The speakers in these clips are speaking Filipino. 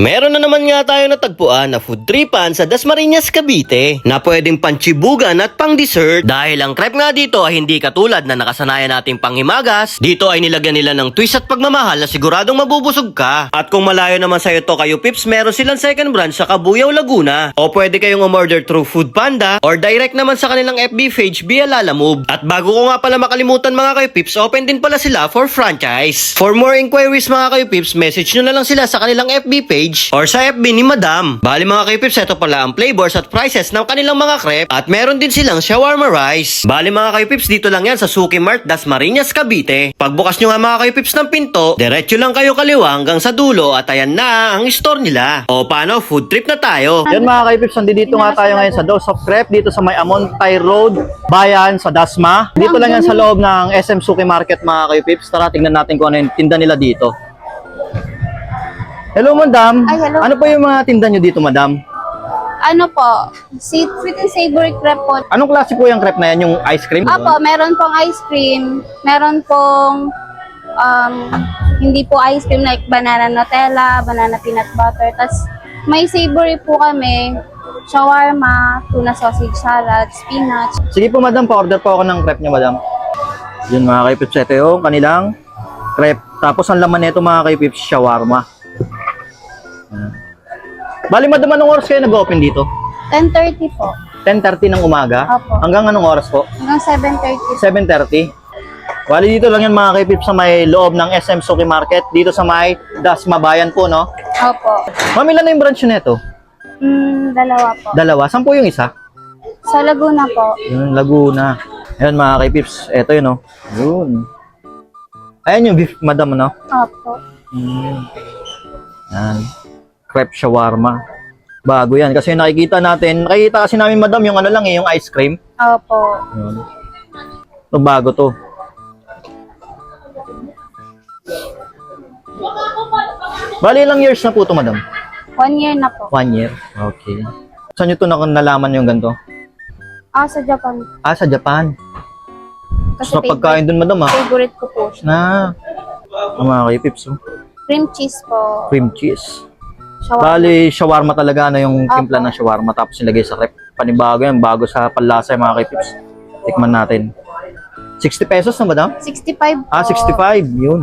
Meron na naman nga tayo natagpuan na food tripan sa Dasmariñas, Cavite na pwedeng panchibugan at pang dessert dahil ang crepe nga dito ay hindi katulad na nakasanayan nating panghimagas. Dito ay nilagyan nila ng twist at pagmamahal na siguradong mabubusog ka. At kung malayo naman sa'yo to kayo pips, meron silang second branch sa Cabuyao, Laguna, o pwede kayong umorder through Food Panda or direct naman sa kanilang FB page via Lalamove. At bago ko nga pala makalimutan mga kayo pips, open din pala sila for franchise. For more inquiries mga kayo pips, message nyo na lang sila sa kanilang FB page or sa FB ni Madam. Bali mga kaypips, ito pala ang flavors at prices ng kanilang mga crepe at meron din silang shawarma rice. Bali mga kaypips, dito lang yan sa Suki Mart, Dasmariñas, Cavite. Pagbukas nyo nga mga kaypips ng pinto, diretso lang kayo kaliwa hanggang sa dulo at ayan na ang store nila. O paano, food trip na tayo. Yan mga kaipips, nandito nga tayo ngayon sa Dose of Crepe dito sa may Amontay Road, Bayan, sa Dasma. Dito lang yan sa loob ng SM Suki Market mga kaipips. Tara, tingnan natin kung ano yung tinda nila dito. Hello madam. Ay, hello. Ano po yung mga tinda nyo dito madam? Ano po, sweet and savory crepe po. Anong klase po yung crepe na yan? Yung ice cream? Apo, meron pong ice cream, meron pong hindi po ice cream like banana Nutella, banana peanut butter. Tapos may savory po kami, shawarma, tuna sausage salad, spinach. Sige po madam, pa-order po ako ng crepe nyo madam. Yun mga kaipips, ito yung kanilang crepe. Tapos ang laman nito mga kaipips, shawarma. Bali madam, anong oras kayo nag-open dito? 10:30 po. 10:30 ng umaga? Opo. Hanggang anong oras po? Hanggang 7:30. 7:30? Bali dito lang yan mga kaipips sa may loob ng SM Suki Market. Dito sa may Dasma Bayan po, no? Opo. Ma'am, ilan na yung branch nito? Dalawa po. Dalawa. Saan po yung isa? Sa Laguna po. Yung Laguna. Ayan mga kaipips. Ito yun, no? Yun. Ayan yung beef, madam, no? Opo. Yan. Crepe shawarma. Bago yan. Kasi nakikita kasi namin madam yung ano lang yung ice cream. Opo. Yun. Ito bago to. Bali ilang years na po to madam? 1 year na po. 1 year. Okay. Saan nyo to nalaman yung ganito? Sa Japan. Sa Japan. Kasi Sa pagkain dun madam favorite ko po siya. na mga kaipips. Cream cheese po. Cream cheese. Shawarma. Bali, shawarma talaga na yung timpla ng shawarma tapos nilagay sa crepe. Panibago yan, bago sa panlasa yung mga kaipips. Tikman natin. 60 pesos na madam? 65 po. 65. Yun.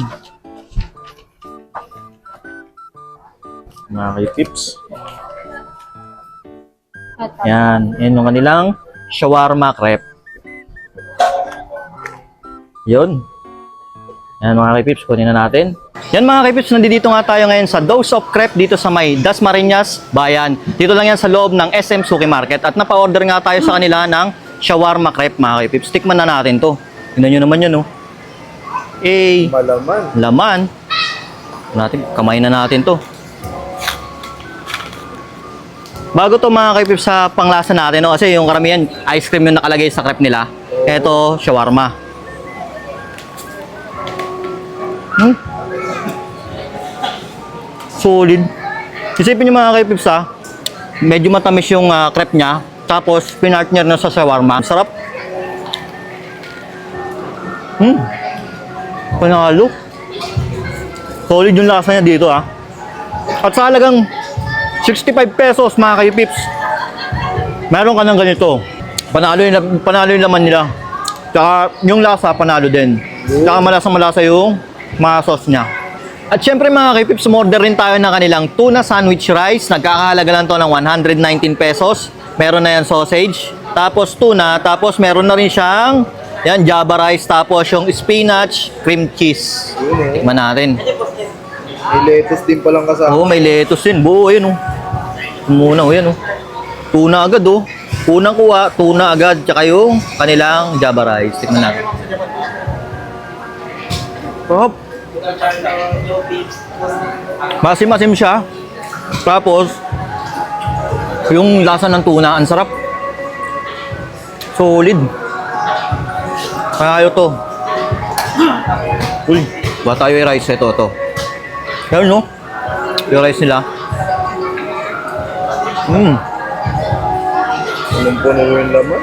Mga kaipips. Ito. Yan. Yan yung kanilang shawarma crepe. Yun. Yan mga kaipips, kunin na natin. Yan mga kaipips, nandito nga tayo ngayon sa Dose of Crepe dito sa may Dasmariñas, Bayan. Dito lang yan sa loob ng SM Suki Market. At napa-order nga tayo sa kanila ng shawarma crepe mga kaipips. Tikman na natin to. Tingnan nyo naman yun, no? Malaman. Laman. Kamayin na natin to. Bago to mga kaipips sa panglasa natin, no? Kasi yung karamihan, ice cream yung nakalagay sa crepe nila. Ito, shawarma. Solid. Isipin nyo mga kaipips medyo matamis yung crepe nya, tapos pinartner na sa shawarma. Sarap. Panalo. Solid yung lasa niya dito At sa halagang 65 pesos mga kaipips, meron ka ng ganito. Panalo yung laman nila. Tsaka yung lasa panalo din. Tsaka malasa yung mga sauce niya. At syempre mga kaipips, umorder rin tayo ng kanilang tuna sandwich rice. Nagkakahalaga lang to ng 119 pesos. Meron na yan sausage, tapos tuna, tapos meron na rin siyang java rice, tapos yung spinach, cream cheese. Tikman natin. May lettuce din palang kasama. Oo, may lettuce din. Buo, yun Muna, yan Tuna agad, Unang kuha, tuna agad, tsaka yung kanilang java rice. Tikman natin. Sarap. Masim-masim siya. Tapos, yung lasa ng tuna, ang sarap. Solid. Kaya to. Uy, ba tayo yung rice? Ito. Yan, no? Yung rice nila. Punong-puno yung laman.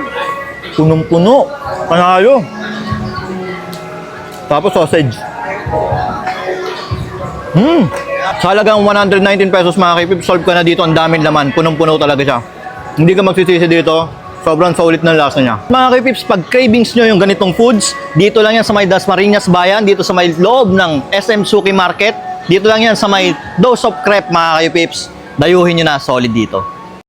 Punong-puno. Panalo. Tapos sausage. Sa halagang 119 pesos mga kipip, solve ka na dito. Ang daming laman. Punong-puno talaga siya. Hindi ka magsisisi dito. Sobrang solid ng lasa niya. Mga kipips, pag cravings nyo yung ganitong foods, dito lang yan sa may Dasmariñas Bayan, dito sa may loob ng SM Suki Market. Dito lang yan sa may Dose of Crepe mga kipips. Dayuhin nyo na, solid dito.